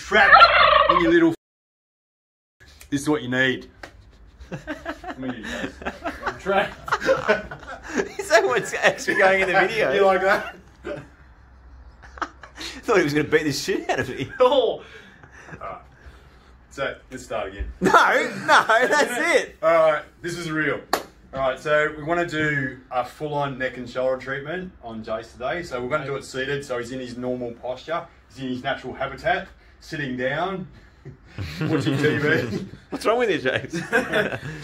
trapped in your little. This is what you need. I'm trapped. Is that what's actually going in the video? You like that? Thought he was going to beat the shit out of me. Oh. Alright. So let's start again. No, that's it. Alright, this is real. Alright, so we want to do a full-on neck and shoulder treatment on Jace today. So we're going to do it seated, so he's in his normal posture. He's in his natural habitat, sitting down, watching TV. What's wrong with you, James?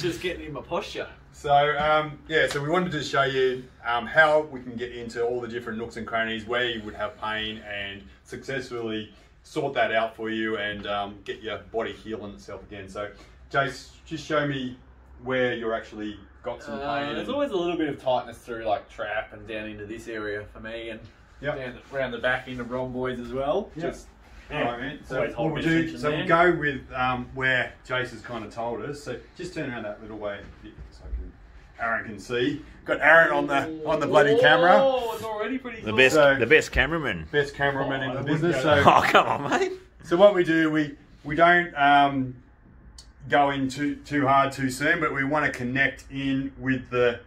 Just getting in my posture. So, yeah, so we wanted to show you how we can get into all the different nooks and crannies where you would have pain and successfully sort that out for you and get your body healing itself again. So, Jace, just show me where you're actually got some pain. There's always a little bit of tightness through like trap and down into this area for me, and down around the back into rhomboids as well. Just alright, man. So what we'll do, we'll go with where Jace has kind of told us. So just turn around that little way a bit so Aaron can see. Got Aaron on the bloody camera. Oh, it's already pretty cool. The best cameraman. Best cameraman in the business. So, oh, come on, mate. So what we do, we don't go in too hard too soon, but we want to connect in with the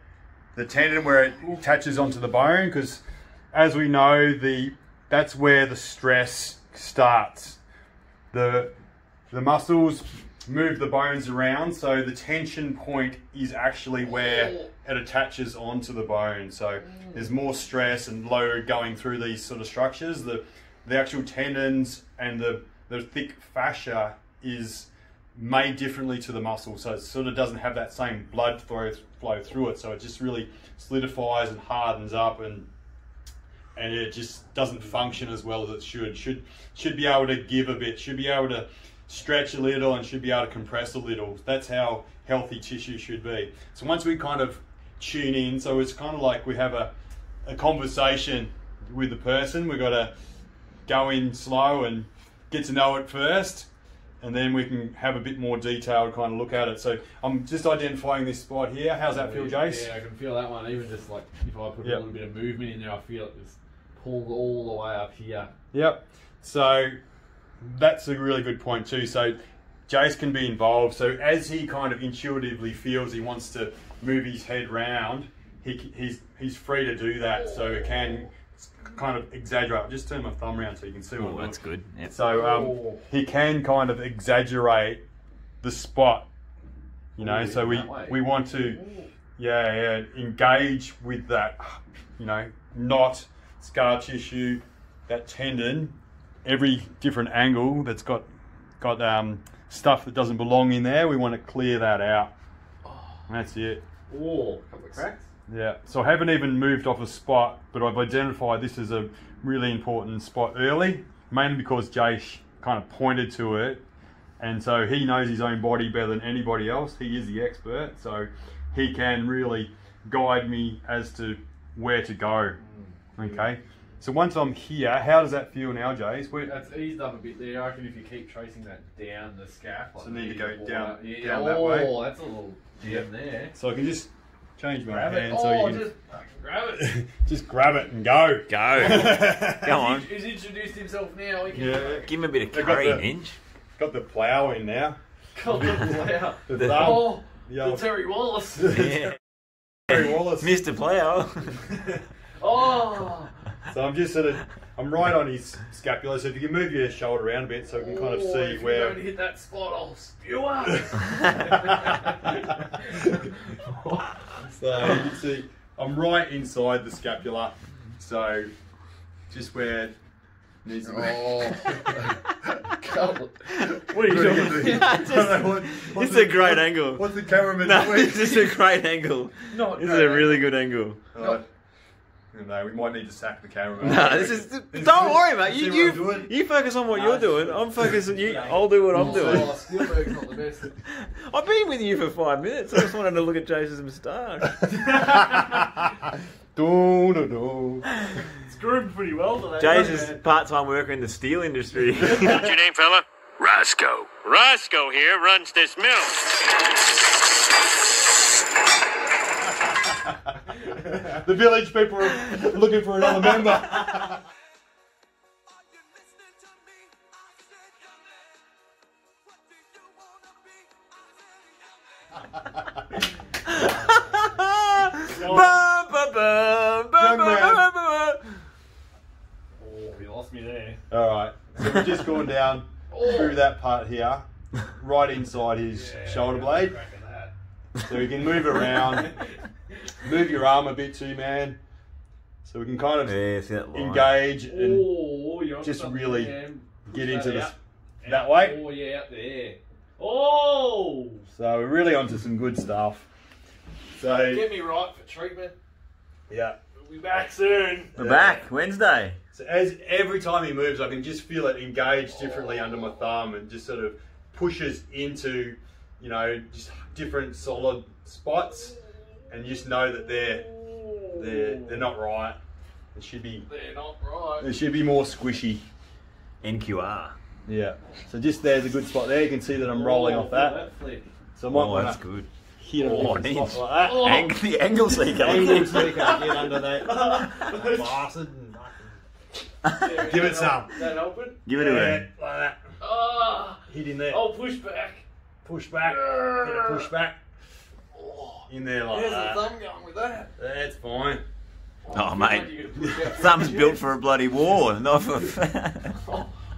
tendon where it attaches onto the bone, because as we know, that's where the stress starts. The muscles move the bones around, so the tension point is actually where it attaches onto the bone. So there's more stress and load going through these sort of structures. The actual tendons and the thick fascia is made differently to the muscle, so it sort of doesn't have that same blood flow through it, so it just really solidifies and hardens up, and it just doesn't function as well as it should be able to give a bit, should be able to stretch a little, and should be able to compress a little. That's how healthy tissue should be. So once we kind of tune in, so it's kind of like we have a conversation with the person. We've got to go in slow and get to know it first, and then we can have a bit more detailed kind of look at it. So I'm just identifying this spot here. How's that feel, Jace? Yeah, I can feel that one. Even just like if I put a little bit of movement in there, I feel it just pulled all the way up here. Yep. So that's a really good point too. So Jace can be involved. So as he kind of intuitively feels he wants to move his head round, he's free to do that. So it can kind of exaggerate. I'll just turn my thumb around so you can see what it that's good. Yep. So he can kind of exaggerate the spot, you know. So we want to engage with that, you know, not scar tissue, that tendon, every different angle that's got stuff that doesn't belong in there. We want to clear that out. That's it. Oh, a couple of cracks. Yeah, so I haven't even moved off a spot, but I've identified this as a really important spot early, mainly because Jace kind of pointed to it, and so he knows his own body better than anybody else. He is the expert, so he can really guide me as to where to go. Okay, so once I'm here, how does that feel now, Jace? That's eased up a bit there. I reckon if you keep tracing that down the scalp, like so need to go down that way. Oh, that's a little gem there. So I can just change my grab hand it. so you can just grab it. just grab it and go. Go on. He's introduced himself now. Give him a bit of curry, Ninja. Got the plough in now. Got the plough. The thumb. The Terry Wallace. Yeah. Terry Wallace. Mr. Plough. Oh. So I'm just I'm right on his scapula, so if you can move your shoulder around a bit so we can kind of see where... If you don't hit that spot, I'll spew up. So you can see, I'm right inside the scapula, so just where it needs to be. What are you doing? This is a great angle. What's the cameraman doing? doing? This is a great angle. This is a really good angle. No, we might need to sack the cameraman. No, this is. Don't worry, mate. You focus on what you're doing. I'm focusing. I'll do what I'm doing. Spielberg's not the best. I've been with you for 5 minutes. I just wanted to look at Jace's moustache. It's groomed pretty well today. Jace is part-time worker in the steel industry. What's your name, fella? Roscoe. Roscoe here runs this mill. The village people are looking for another member. You lost me there. All right, so we've just gone down through that part here, right inside his shoulder blade. So you can move around, move your arm a bit too, man. So we can kind of engage and just really get into this that way. Oh yeah, out there. Oh! So we're really onto some good stuff. So Get me right for treatment. yeah, We'll be back soon. We're back Wednesday. so as every time he moves, I can just feel it engage differently under my thumb and just sort of pushes into, you know, just different solid spots, and you just know that they're not right. It should be. They're not right. It should be more squishy. NQR. Yeah. So just there's a good spot there. You can see that I'm rolling off that. So I might want that's to good. hit Oh, on neat. spot like that. Oh. The angle seeker. Angle so you can get under that bastard and give it some. That open? Give it Yeah, away. like that. Ah! Hit in there. Oh, push back. Push back. Get a push back. In there like Where's the that. thumb going with that? That's fine. Oh, mate. Thumb's built for a bloody war, not for.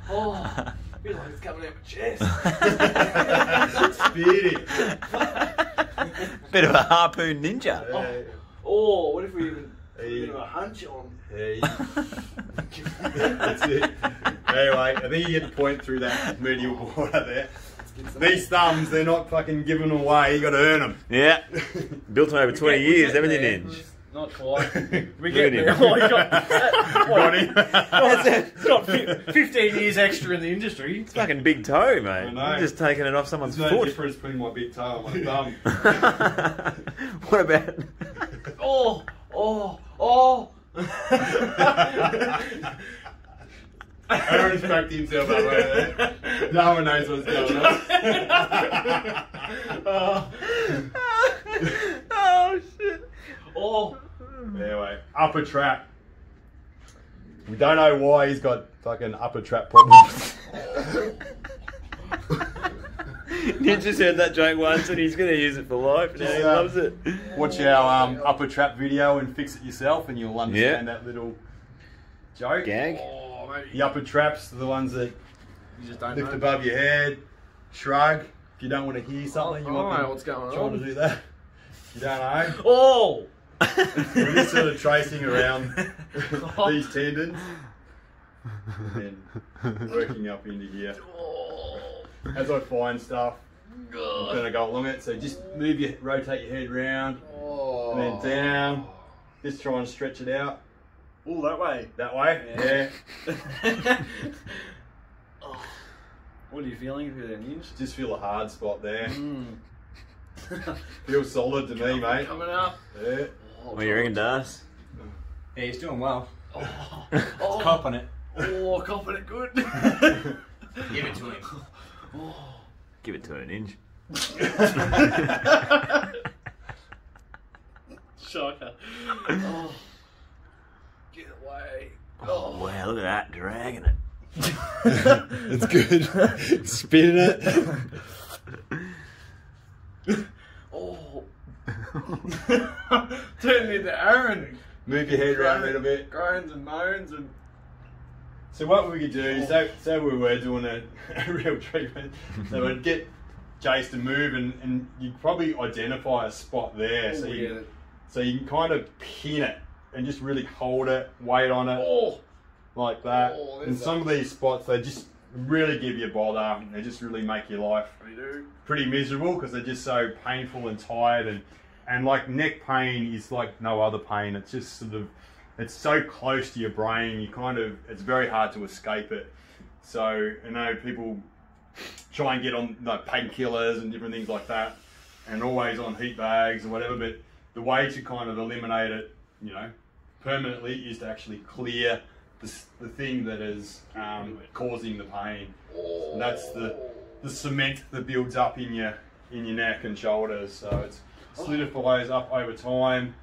Oh, I feel like it's coming out my chest. Speedy. Bit of a harpoon ninja. Oh, what if we even a Hey. bit of a hunch on? Hey. That's it. Anyway, I think you get the point through that medial border there. These thumbs, they're not fucking giving them away. You got to earn them. Yeah. Built them over 20 years, haven't you, there. Ninja? Not quite. We Look get at him. there. Oh, he Got him. got 15 years extra in the industry. It's fucking big toe, mate. I know. You're just taking it off someone's There's no foot. difference between my big toe and my thumb. What about? Oh. Aaron's cracked himself up right there. No one knows what's going on. Oh shit! Oh. Anyway, upper trap. We don't know why he's got fucking upper trap problems. Ninja's heard that joke once and he's going to use it for life. Now he loves it. Watch our upper trap video and fix it yourself, and you'll understand that little joke. Gag. Oh, mate. The upper traps are the ones that You just don't lift know. above your head, shrug. If you don't want to hear something, you I don't might know be what's going trying on. to do that. You don't know. Oh! We're just sort of tracing around these tendons and then working up into here. As I find stuff, I'm going to go along it. So just rotate your head round and then down. Just try and stretch it out. Oh, that way. That way, yeah. What are you feeling for that, Ninja? Just feel a hard spot there. Feels solid to me, mate. Coming up. Yeah. What do you reckon, Das? Yeah, he's doing well. Oh, Copping it. oh, copping it good. Give it to him. Give it to her, Ninja. Shocker. Oh. Get away. Oh, wow, look at that, dragging it. It's good. Spinning it. Oh. Turn into Aaron. Move your head around a little bit. Groans and moans and. So what we could do, say we were doing a real treatment, so we'd get Jace to move and you'd probably identify a spot there. So you can kind of pin it and just really hold it, weight on it, like that. Oh, and some of these spots, they just really give you a bother. They just really make your life pretty miserable because they're just so painful and tired. And like neck pain is like no other pain. It's just sort of, it's so close to your brain, it's very hard to escape it. So, I know people try and get on like painkillers and different things like that, and always on heat bags or whatever, but the way to kind of eliminate it, you know, permanently is to actually clear the thing that is causing the pain. And that's the cement that builds up in your neck and shoulders. So it solidifies up over time.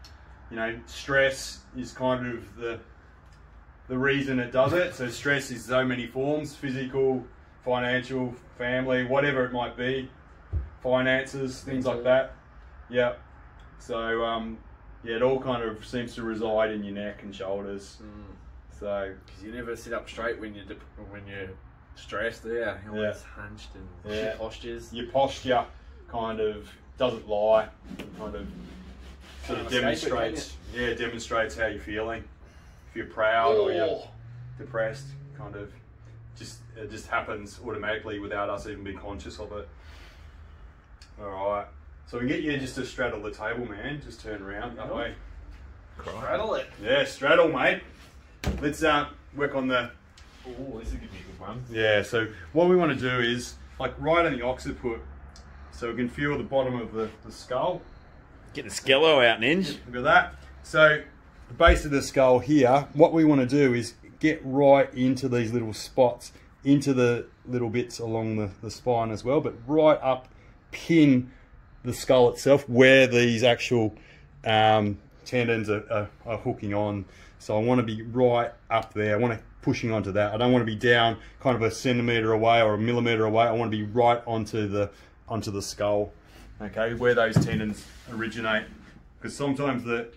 You know, stress is kind of the reason it does it. So stress is so many forms: physical, financial, family, whatever it might be. finances, things like that. Yeah. So yeah, it all kind of seems to reside in your neck and shoulders. So because you never sit up straight when you're stressed. Yeah, you're always hunched and postures. Your posture kind of doesn't lie. Kind of sort of demonstrates. Yeah, demonstrates how you're feeling. If you're proud or you're depressed, kind of it just happens automatically without us even being conscious of it. All right. So we can get you just to straddle the table, man. Just turn around that way. Straddle it. Yeah, straddle, mate. Let's work on the... Oh, this is going to be a good one. Yeah, so what we want to do is, like right on the occiput, so we can feel the bottom of the skull. Get the skello out, Ninja. Look at that. So the base of the skull here, what we want to do is get right into these little spots, into the little bits along the spine as well, but right up, pin the skull itself where these actual tendons are hooking on. So I want to be right up there. I want to pushing onto that. I don't want to be down kind of a centimetre away or a millimetre away. I want to be right onto the skull, okay, where those tendons originate. Because sometimes the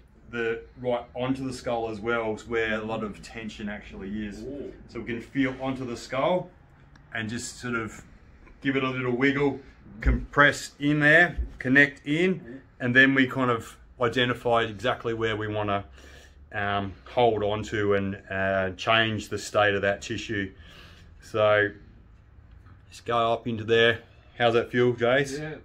right onto the skull as well is where a lot of tension actually is. Ooh. So we can feel onto the skull and just sort of give it a little wiggle, compress in there, connect in, and then we kind of identify exactly where we want to hold on to and change the state of that tissue. So just go up into there. How's that feel, Jace? Yeah.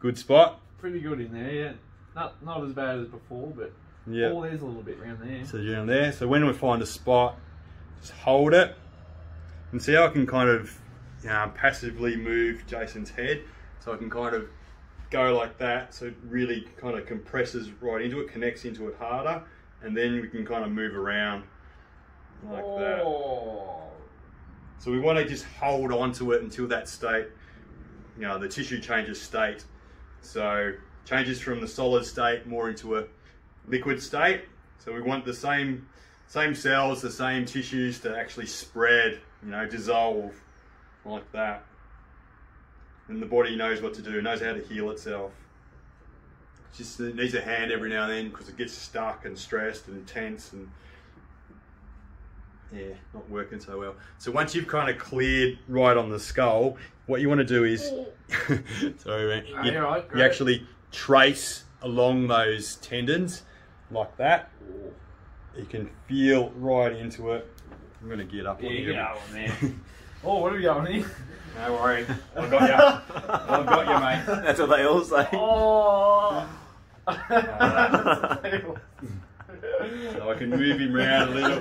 Good spot? Pretty good in there, yeah. Not as bad as before, but all there's a little bit around there. So down there. So when we find a spot, just hold it. And see how I can kind of passively move Jason's head. So I can kind of go like that. So it really kind of compresses right into it, connects into it harder. And then we can kind of move around like that. So we want to just hold on to it until that state, the tissue changes state. So changes from the solid state more into a liquid state. So we want the same cells, the same tissues to actually spread, dissolve like that. And the body knows what to do, knows how to heal itself. Just it needs a hand every now and then because it gets stuck and stressed and tense and not working so well. So once you've kind of cleared right on the skull, what you want to do is sorry man, you actually trace along those tendons like that. You can feel right into it. I'm going to get up on here. Man. Oh, what are we going here? No worry, I've got you. I've got you, mate. That's what they all say. Oh. So I can move him around a little.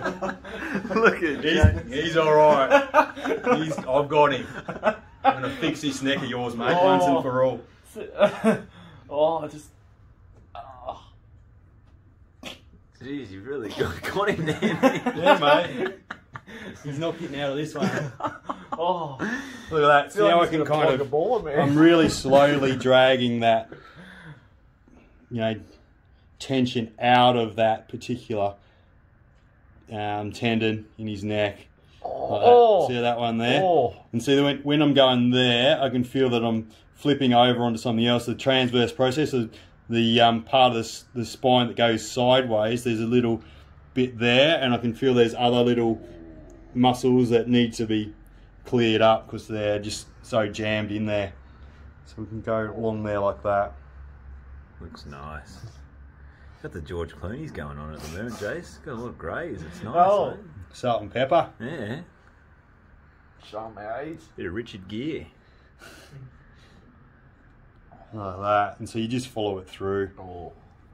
Look at he's all right. I've got him. I'm gonna fix this neck of yours, mate, once and for all. Jeez, you've really got him there. Yeah, mate. He's not getting out of this one. Oh, look at that. See how I can kind of. I'm really slowly dragging that, tension out of that particular tendon in his neck. Like see that one there? And see when I'm going there, I can feel that I'm flipping over onto something else. The transverse process, the part of the spine that goes sideways, there's a little bit there, and I can feel there's other little muscles that need to be cleared up because they're just so jammed in there. So we can go along there like that. Looks nice. Got the George Clooney's going on at the moment, Jace. Got a lot of greys. It's nice. Oh. Eh? Salt and pepper. Yeah. Show my age. Bit of Richard Gere. Like that. And so you just follow it through.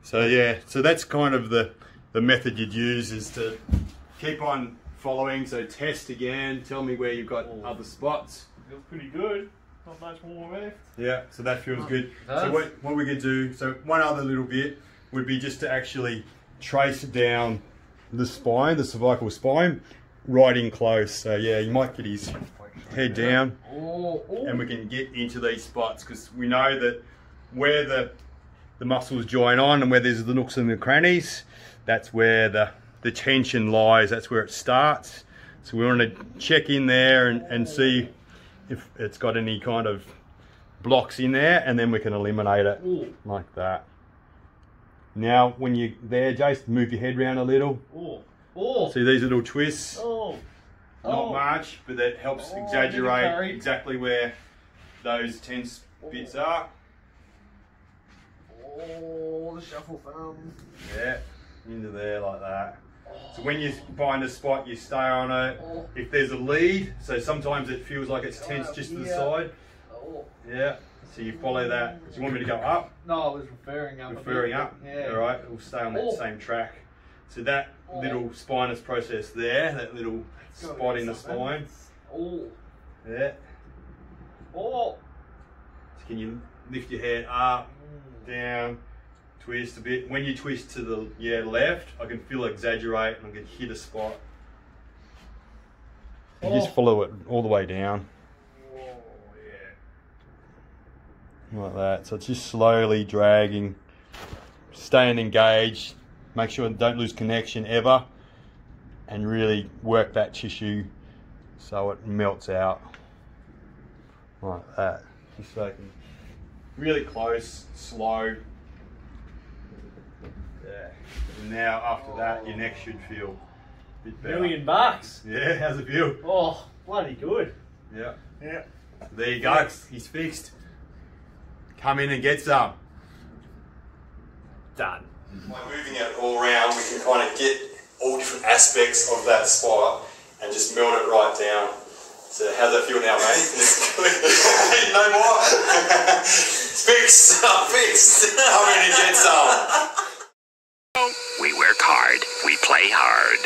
So yeah, so that's kind of the method you'd use, is to keep on following. So test again, tell me where you've got other spots. Feels pretty good. Not much more left. Yeah, so that feels good. So what we could do, so one other little bit would be just to actually trace down the spine, the cervical spine, right in close. So yeah, you might get his head down and we can get into these spots, because we know that where the muscles join on and where there's the nooks and the crannies, that's where the tension lies, that's where it starts. So we want to check in there and see if it's got any kind of blocks in there, and then we can eliminate it. Ooh. Like that. Now, when you're there, Jace, move your head around a little. Ooh. Ooh. See these little twists? Oh. Not much, but that helps exaggerate exactly where those tense bits are. Oh, the shuffle thumb. Yeah, into there like that. So when you find a spot, you stay on it. If there's a lead, so sometimes it feels like it's tense just to the side. Yeah, so you follow that. Do you want me to go up? No, I was referring up. Referring up? Yeah. All right, we'll stay on that same track. So that little spinous process there, that little spot in the spine. Oh. Yeah. Oh. So can you lift your head up, down, twist a bit. When you twist to the left, I can feel it exaggerate and I can hit a spot. You just follow it all the way down. Oh, yeah. Like that. So it's just slowly dragging, staying engaged, make sure don't lose connection ever, and really work that tissue so it melts out. Like that. Just so I can really close, slow. Yeah. And now after that, your neck should feel a bit better. $1,000,000. Yeah, how's it feel? Oh, bloody good. Yeah. Yeah. There you go. He's fixed. Come in and get some. Done. By moving it all around, we can kind of get all different aspects of that spot and just melt it right down. So how's that feel now, mate? No more. It's fixed. I'm fixed. Come in and get some. We work hard, we play hard.